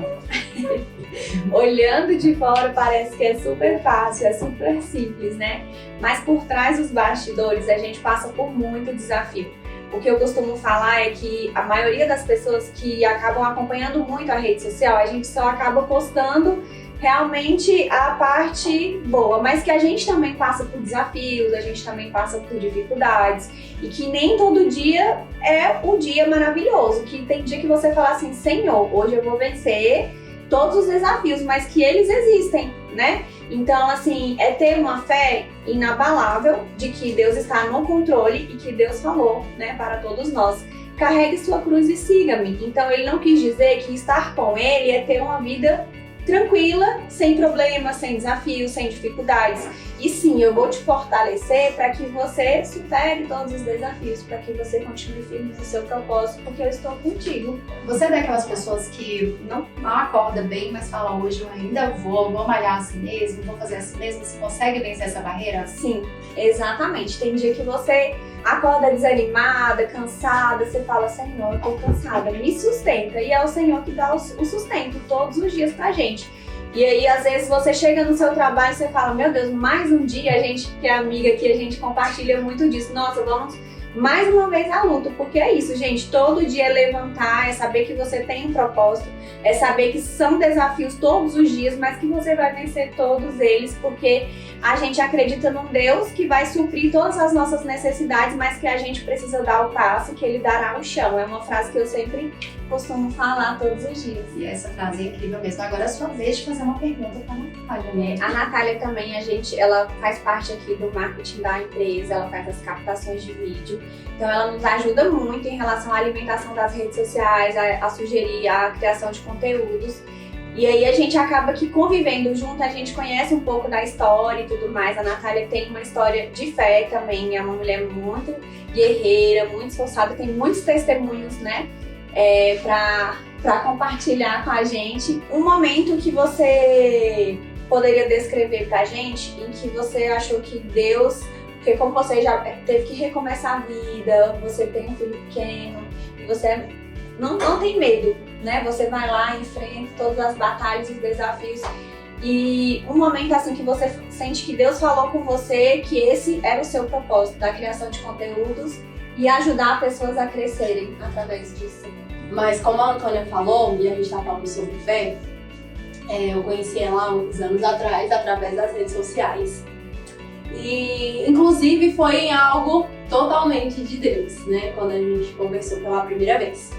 Olhando de fora parece que é super fácil, é super simples, né? Mas por trás dos bastidores a gente passa por muito desafio. O que eu costumo falar é que a maioria das pessoas que acabam acompanhando muito a rede social, a gente só acaba postando realmente a parte boa, mas que a gente também passa por desafios, a gente também passa por dificuldades e que nem todo dia é o dia maravilhoso, que tem dia que você fala assim, Senhor, hoje eu vou vencer todos os desafios, mas que eles existem, né? Então, assim, é ter uma fé inabalável de que Deus está no controle e que Deus falou, né, para todos nós. Carregue sua cruz e siga-me. Então, ele não quis dizer que estar com ele é ter uma vida tranquila, sem problemas, sem desafios, sem dificuldades. E sim, eu vou te fortalecer para que você supere todos os desafios, para que você continue firme no seu propósito, porque eu estou contigo. Você é daquelas pessoas que não acorda bem, mas fala, hoje eu ainda vou malhar assim mesmo, vou fazer assim mesmo. Você consegue vencer essa barreira? Sim, exatamente. Tem dia que você acorda desanimada, cansada, você fala, Senhor, eu tô cansada, me sustenta. E é o Senhor que dá o sustento todos os dias pra gente. E aí, às vezes, você chega no seu trabalho e você fala, meu Deus, mais um dia, a gente que é amiga aqui, a gente compartilha muito disso. Nossa, vamos mais uma vez à luta, porque é isso, gente, todo dia é levantar, é saber que você tem um propósito, é saber que são desafios todos os dias, mas que você vai vencer todos eles, porque a gente acredita num Deus que vai suprir todas as nossas necessidades, mas que a gente precisa dar o passo, que ele dará o chão. É uma frase que eu sempre costumo falar todos os dias. E essa frase é incrível mesmo. Agora é a sua vez de fazer uma pergunta para a Natália, né? A Natália também, ela faz parte aqui do marketing da empresa, ela faz as captações de vídeo. Então ela nos ajuda muito em relação à alimentação das redes sociais, a sugerir a criação de conteúdos. E aí a gente acaba que convivendo junto, a gente conhece um pouco da história e tudo mais. A Natália tem uma história de fé também, é uma mulher muito guerreira, muito esforçada, tem muitos testemunhos, né? Para compartilhar com a gente. Um momento que você poderia descrever pra gente, em que você achou que Deus, porque como você já teve que recomeçar a vida, você tem um filho pequeno, e você não tem medo, né? Você vai lá, enfrenta todas as batalhas, os desafios, e um momento assim que você sente que Deus falou com você que esse era o seu propósito, da criação de conteúdos e ajudar pessoas a crescerem através disso. Mas como a Antônia falou, e a gente tá falando sobre fé, eu conheci ela há uns anos atrás, através das redes sociais. E, inclusive, foi algo totalmente de Deus, né? Quando a gente conversou pela primeira vez.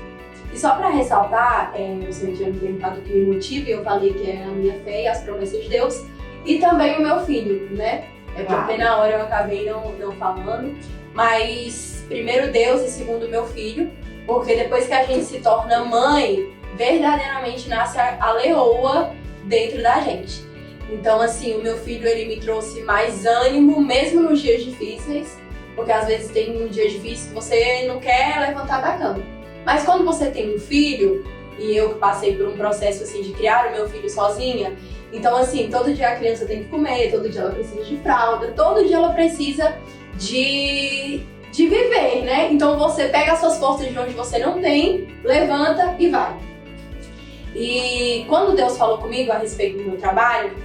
E só para ressaltar, você tinha me perguntado o que me motiva, e eu falei que é a minha fé e as promessas de Deus, e também o meu filho, né? Porque na hora eu acabei não falando, mas primeiro Deus e segundo o meu filho, porque depois que a gente se torna mãe, verdadeiramente nasce a leoa dentro da gente. Então, assim, o meu filho, ele me trouxe mais ânimo, mesmo nos dias difíceis, porque às vezes tem um dia difícil que você não quer levantar da cama. Mas quando você tem um filho, e eu passei por um processo assim de criar o meu filho sozinha, então assim, todo dia a criança tem que comer, todo dia ela precisa de fralda, todo dia ela precisa de viver, né? Então você pega as suas forças de onde você não tem, levanta e vai. E quando Deus falou comigo a respeito do meu trabalho,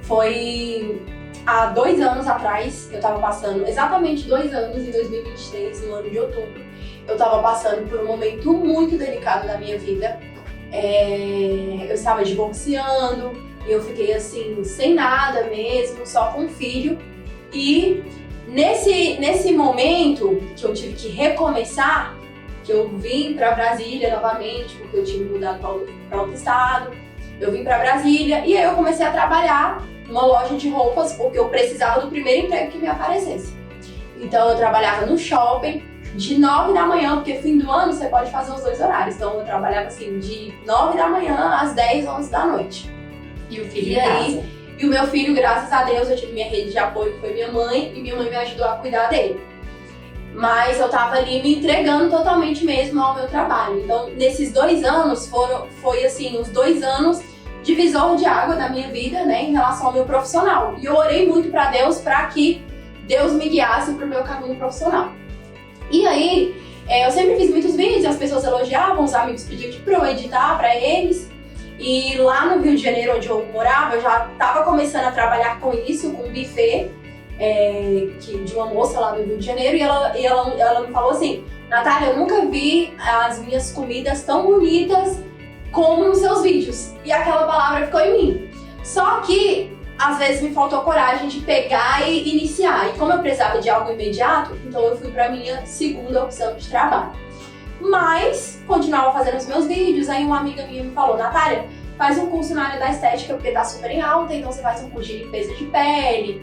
foi há 2 anos atrás, eu estava passando exatamente 2 anos, em 2023, no ano de outubro, eu estava passando por um momento muito delicado da minha vida. Eu estava divorciando e eu fiquei assim, sem nada mesmo, só com um filho. E nesse momento que eu tive que recomeçar, que eu vim para Brasília novamente, porque eu tinha mudado para outro estado, eu vim para Brasília e aí eu comecei a trabalhar numa loja de roupas, porque eu precisava do primeiro emprego que me aparecesse. Então eu trabalhava no shopping, de 9 da manhã, porque fim do ano você pode fazer os 2 horários. Então eu trabalhava assim, de 9 da manhã às 10, 11 da noite. E o filho em casa? E o meu filho, graças a Deus, eu tive minha rede de apoio, que foi minha mãe, e minha mãe me ajudou a cuidar dele. Mas eu tava ali me entregando totalmente mesmo ao meu trabalho. Então, nesses 2 anos, foi assim, os 2 anos divisor de água da minha vida, né, em relação ao meu profissional. E eu orei muito pra Deus para que Deus me guiasse pro meu caminho profissional. E aí, eu sempre fiz muitos vídeos, as pessoas elogiavam, os amigos pediam pra eu editar pra eles. E lá no Rio de Janeiro, onde eu morava, eu já estava começando a trabalhar com isso, com um buffet de uma moça lá do Rio de Janeiro. E ela me falou assim: Natália, eu nunca vi as minhas comidas tão bonitas como nos seus vídeos. E aquela palavra ficou em mim. Só que às vezes me faltou coragem de pegar e iniciar. E como eu precisava de algo imediato, então eu fui para minha segunda opção de trabalho. Mas continuava fazendo os meus vídeos. Aí uma amiga minha me falou: Natália, faz um curso na área da estética porque tá super em alta. Então você faz um curso de limpeza de pele,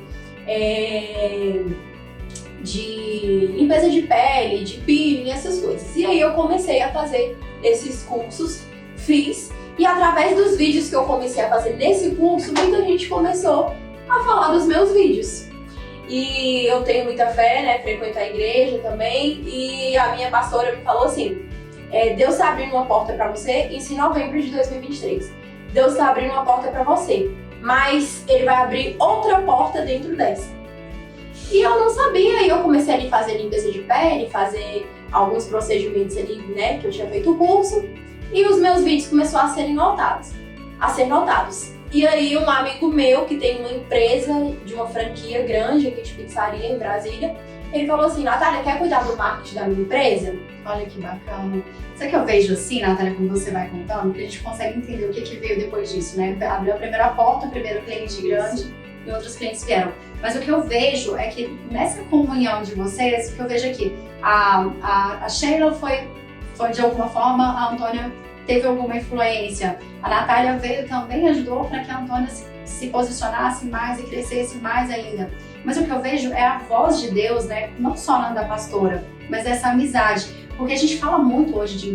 de peeling, essas coisas. E aí eu comecei a fazer esses cursos, fiz. E através dos vídeos que eu comecei a fazer nesse curso, muita gente começou a falar dos meus vídeos. E eu tenho muita fé, né? Frequento a igreja também. E a minha pastora me falou assim: Deus está abrindo uma porta para você, isso em novembro de 2023. Deus está abrindo uma porta para você, mas Ele vai abrir outra porta dentro dessa. E eu não sabia, e eu comecei ali a fazer limpeza de pele, fazer alguns procedimentos ali, né? Que eu tinha feito o curso. E os meus vídeos começaram a ser notados. E aí um amigo meu que tem uma empresa de uma franquia grande aqui de pizzaria em Brasília, ele falou assim: Natália, quer cuidar do marketing da minha empresa? Olha que bacana. Sabe que eu vejo assim, Natália, como você vai contando, que a gente consegue entender o que veio depois disso, né? Abriu a primeira porta, o primeiro cliente grande e outros clientes vieram. Mas o que eu vejo é que nessa comunhão de vocês, o que eu vejo aqui, a Sheila foi de alguma forma, a Antônia teve alguma influência. A Natália veio também, ajudou para que a Antônia se posicionasse mais e crescesse mais ainda. Mas o que eu vejo é a voz de Deus, né? Não só na da pastora, mas essa amizade. Porque a gente fala muito hoje de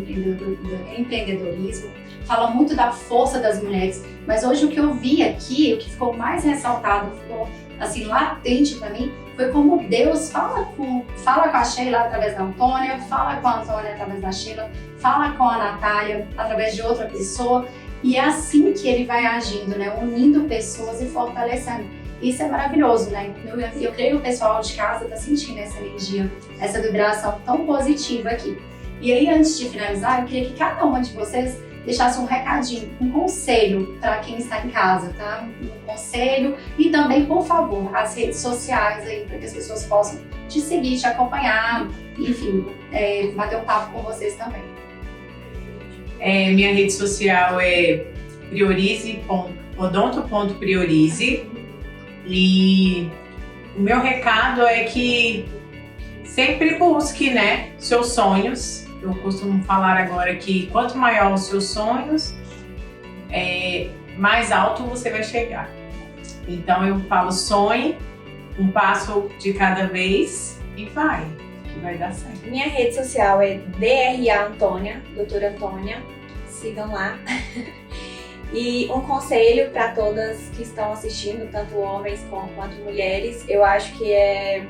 empreendedorismo, fala muito da força das mulheres, mas hoje o que eu vi aqui, o que ficou mais ressaltado, ficou assim, latente para mim, foi como Deus fala com a Sheila através da Antônia, fala com a Antônia através da Sheila, fala com a Natália através de outra pessoa, e é assim que Ele vai agindo, né? Unindo pessoas e fortalecendo. Isso é maravilhoso, né? Eu creio que o pessoal de casa está sentindo essa energia, essa vibração tão positiva aqui. E aí, antes de finalizar, eu queria que cada uma de vocês deixasse um recadinho, um conselho para quem está em casa, tá? Um conselho e também, por favor, as redes sociais aí, para que as pessoas possam te seguir, te acompanhar, enfim, bater um papo com vocês também. Minha rede social é odonto.priorize. E o meu recado é que sempre busque, né, seus sonhos. Eu costumo falar agora que quanto maior os seus sonhos, mais alto você vai chegar. Então eu falo, sonhe, um passo de cada vez e que vai dar certo. Minha rede social é DRA Antônia, doutora Antônia, sigam lá. E um conselho para todas que estão assistindo, tanto homens quanto mulheres, eu acho que é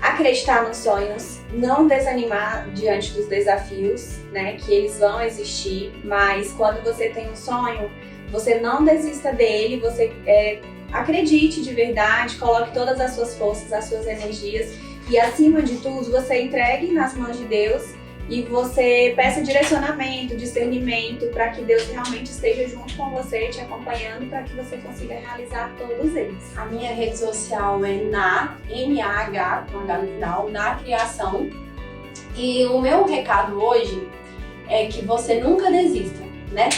acreditar nos sonhos, não desanimar diante dos desafios, né, que eles vão existir, mas quando você tem um sonho, você não desista dele, você acredite de verdade, coloque todas as suas forças, as suas energias e, acima de tudo, você entregue nas mãos de Deus e você peça direcionamento, discernimento para que Deus realmente esteja junto com você, te acompanhando, para que você consiga realizar todos eles. A minha rede social é NAH, com H no final, na criação. E o meu recado hoje é que você nunca desista, né?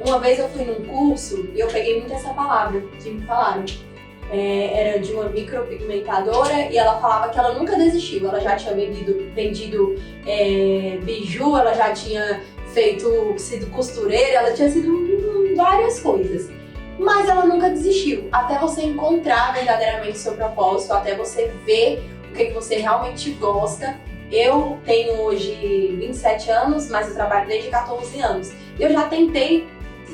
Uma vez eu fui num curso e eu peguei muito essa palavra que me falaram. Era de uma micropigmentadora e ela falava que ela nunca desistiu. Ela já tinha vendido biju, ela já tinha sido costureira, ela tinha sido várias coisas. Mas ela nunca desistiu, até você encontrar verdadeiramente o seu propósito, até você ver o que você realmente gosta. Eu tenho hoje 27 anos, mas eu trabalho desde 14 anos. Eu já tentei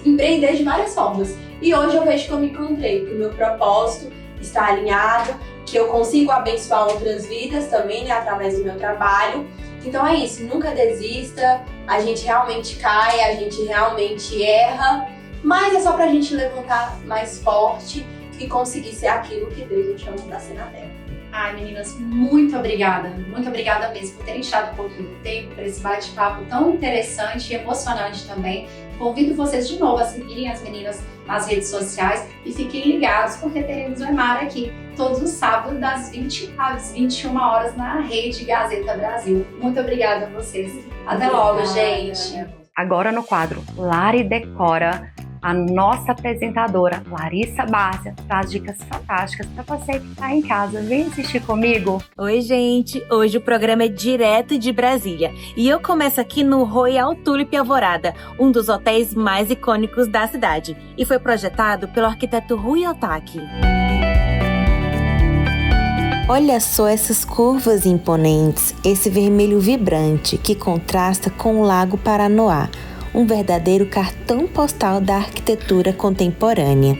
empreender de várias formas. E hoje eu vejo que eu me encontrei, que o meu propósito está alinhado, que eu consigo abençoar outras vidas também, né, através do meu trabalho. Então é isso, nunca desista, a gente realmente cai, a gente realmente erra, mas é só pra gente levantar mais forte que conseguir ser aquilo que Deus nos chama para ser na Terra. Ai, meninas, muito obrigada mesmo por terem deixado um pouquinho do tempo para esse bate-papo tão interessante e emocionante também. Convido vocês de novo a seguirem as meninas nas redes sociais e fiquem ligados, porque teremos o Aimara aqui todos os sábados das 20 às 21 horas na Rede Gazeta Brasil. Muito obrigada a vocês. Até logo, gente! Agora no quadro Lari Decora, a nossa apresentadora Larissa Bárcia traz dicas fantásticas para você que está em casa. Vem assistir comigo! Oi, gente! Hoje o programa é direto de Brasília e eu começo aqui no Royal Tulip Alvorada, um dos hotéis mais icônicos da cidade, e foi projetado pelo arquiteto Rui Otaki. Olha só essas curvas imponentes, esse vermelho vibrante que contrasta com o Lago Paranoá, um verdadeiro cartão postal da arquitetura contemporânea.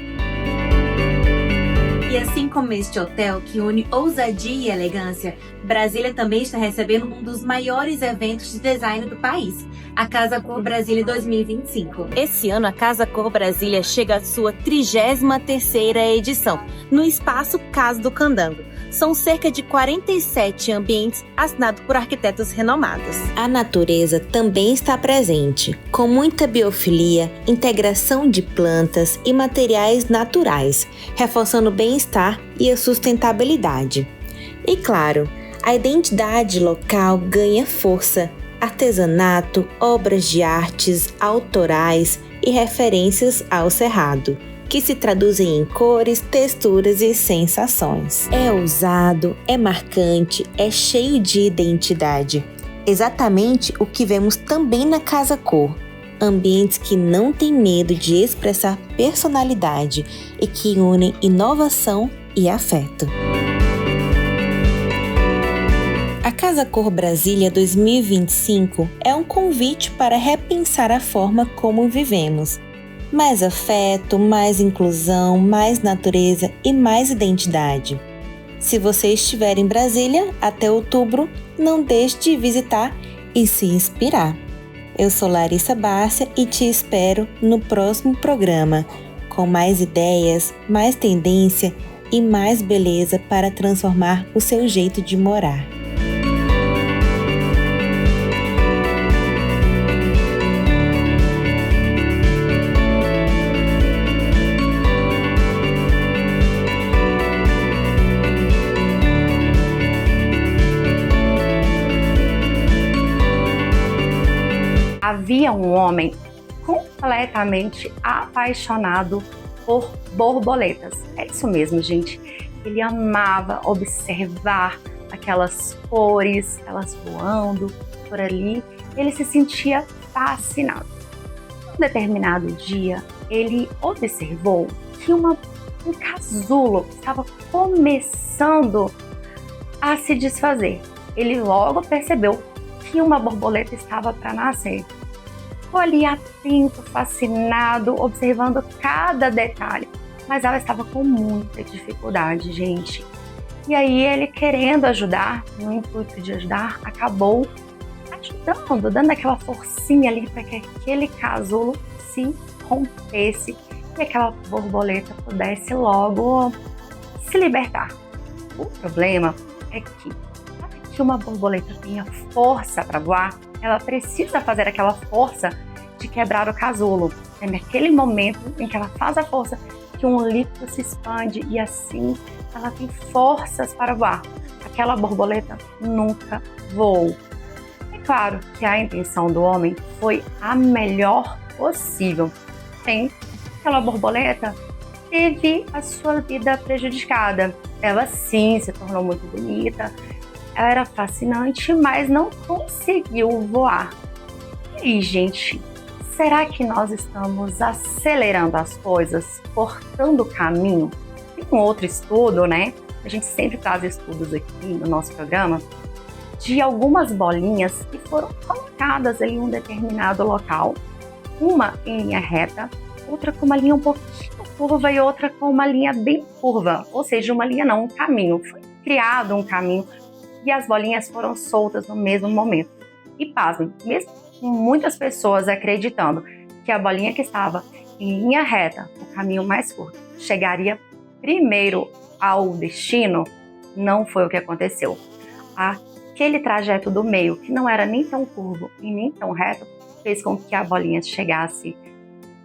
E assim como este hotel que une ousadia e elegância, Brasília também está recebendo um dos maiores eventos de design do país, a Casa Cor Brasília 2025. Esse ano a Casa Cor Brasília chega à sua 33ª edição, no espaço Casa do Candango. São cerca de 47 ambientes assinados por arquitetos renomados. A natureza também está presente, com muita biofilia, integração de plantas e materiais naturais, reforçando o bem-estar e a sustentabilidade. E claro, a identidade local ganha força, artesanato, obras de artes autorais e referências ao Cerrado, que se traduzem em cores, texturas e sensações. É ousado, é marcante, é cheio de identidade. Exatamente o que vemos também na Casa Cor. Ambientes que não têm medo de expressar personalidade e que unem inovação e afeto. A Casa Cor Brasília 2025 é um convite para repensar a forma como vivemos. Mais afeto, mais inclusão, mais natureza e mais identidade. Se você estiver em Brasília até outubro, não deixe de visitar e se inspirar. Eu sou Larissa Bárcia e te espero no próximo programa, com mais ideias, mais tendência e mais beleza para transformar o seu jeito de morar. Havia um homem completamente apaixonado por borboletas. É isso mesmo, gente. Ele amava observar aquelas cores, elas voando por ali. Ele se sentia fascinado. Um determinado dia, ele observou que um casulo estava começando a se desfazer. Ele logo percebeu que uma borboleta estava para nascer. Ficou ali atento, fascinado, observando cada detalhe, mas ela estava com muita dificuldade, gente. E aí ele, querendo ajudar, no intuito de ajudar, acabou ajudando, dando aquela forcinha ali para que aquele casulo se rompesse e aquela borboleta pudesse logo se libertar. O problema é que uma borboleta tenha força para voar, ela precisa fazer aquela força de quebrar o casulo. É naquele momento em que ela faz a força que um líquido se expande e assim ela tem forças para voar. Aquela borboleta nunca voou. É claro que a intenção do homem foi a melhor possível. Porém, aquela borboleta teve a sua vida prejudicada. Ela sim se tornou muito bonita, ela era fascinante, mas não conseguiu voar. E aí, gente, será que nós estamos acelerando as coisas, cortando o caminho? Tem um outro estudo, né? A gente sempre traz estudos aqui no nosso programa, de algumas bolinhas que foram colocadas em um determinado local. Uma em linha reta, outra com uma linha um pouquinho curva e outra com uma linha bem curva. Ou seja, uma linha não, um caminho. Foi criado um caminho e as bolinhas foram soltas no mesmo momento. E pasmem, mesmo com muitas pessoas acreditando que a bolinha que estava em linha reta, o caminho mais curto, chegaria primeiro ao destino, não foi o que aconteceu. Aquele trajeto do meio, que não era nem tão curvo e nem tão reto, fez com que a bolinha chegasse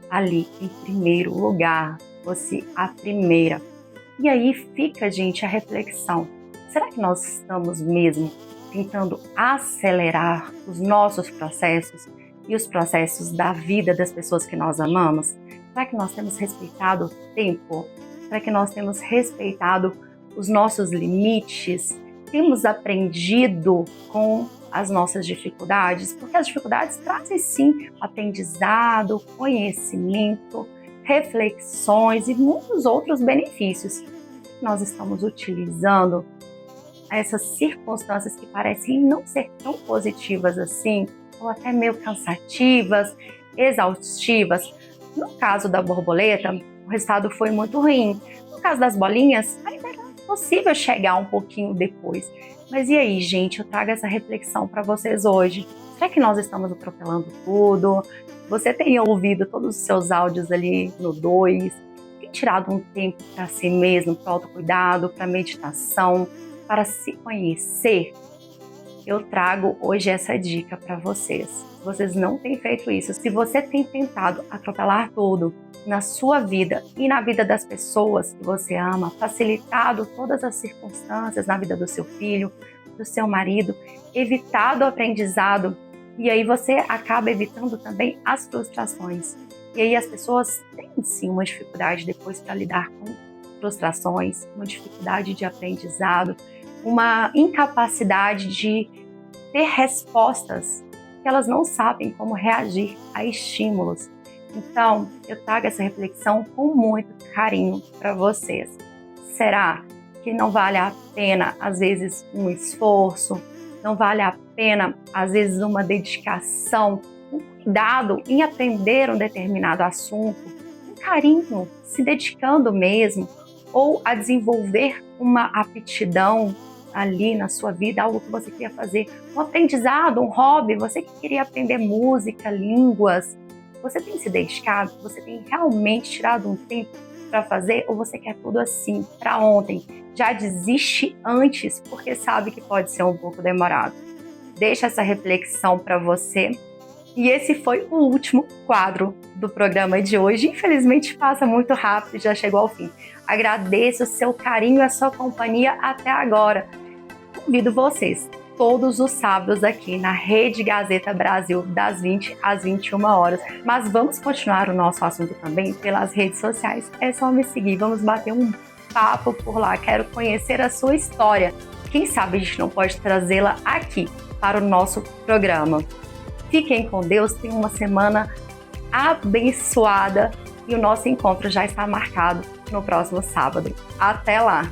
ali em primeiro lugar, fosse a primeira. E aí fica, gente, a reflexão. Será que nós estamos mesmo tentando acelerar os nossos processos e os processos da vida das pessoas que nós amamos? Será que nós temos respeitado o tempo? Será que nós temos respeitado os nossos limites? Temos aprendido com as nossas dificuldades? Porque as dificuldades trazem sim aprendizado, conhecimento, reflexões e muitos outros benefícios. Nós estamos utilizando essas circunstâncias que parecem não ser tão positivas assim, ou até meio cansativas, exaustivas. No caso da borboleta, o resultado foi muito ruim. No caso das bolinhas, ainda era possível chegar um pouquinho depois. Mas e aí, gente, eu trago essa reflexão para vocês hoje. Será que nós estamos atropelando tudo? Você tem ouvido todos os seus áudios ali no 2? Tem tirado um tempo para si mesmo, para autocuidado, para meditação, para se conhecer? Eu trago hoje essa dica para vocês. Se vocês não têm feito isso, se você tem tentado atropelar tudo na sua vida e na vida das pessoas que você ama, facilitado todas as circunstâncias na vida do seu filho, do seu marido, evitado o aprendizado, e aí você acaba evitando também as frustrações. E aí as pessoas têm sim uma dificuldade depois para lidar com frustrações, uma dificuldade de aprendizado, uma incapacidade de ter respostas, que elas não sabem como reagir a estímulos. Então, eu trago essa reflexão com muito carinho para vocês. Será que não vale a pena, às vezes, um esforço? Não vale a pena, às vezes, uma dedicação, um cuidado em aprender um determinado assunto, um carinho, se dedicando mesmo, ou a desenvolver uma aptidão ali na sua vida, algo que você queria fazer, um aprendizado, um hobby, você que queria aprender música, línguas, você tem se dedicado? Você tem realmente tirado um tempo para fazer? Ou você quer tudo assim, para ontem? Já desiste antes, porque sabe que pode ser um pouco demorado. Deixa essa reflexão para você. E esse foi o último quadro do programa de hoje. Infelizmente passa muito rápido, já chegou ao fim. Agradeço o seu carinho e a sua companhia até agora. Convido vocês todos os sábados aqui na Rede Gazeta Brasil, das 20 às 21 horas. Mas vamos continuar o nosso assunto também pelas redes sociais. É só me seguir, vamos bater um papo por lá. Quero conhecer a sua história. Quem sabe a gente não pode trazê-la aqui para o nosso programa. Fiquem com Deus, tenham uma semana abençoada e o nosso encontro já está marcado no próximo sábado. Até lá!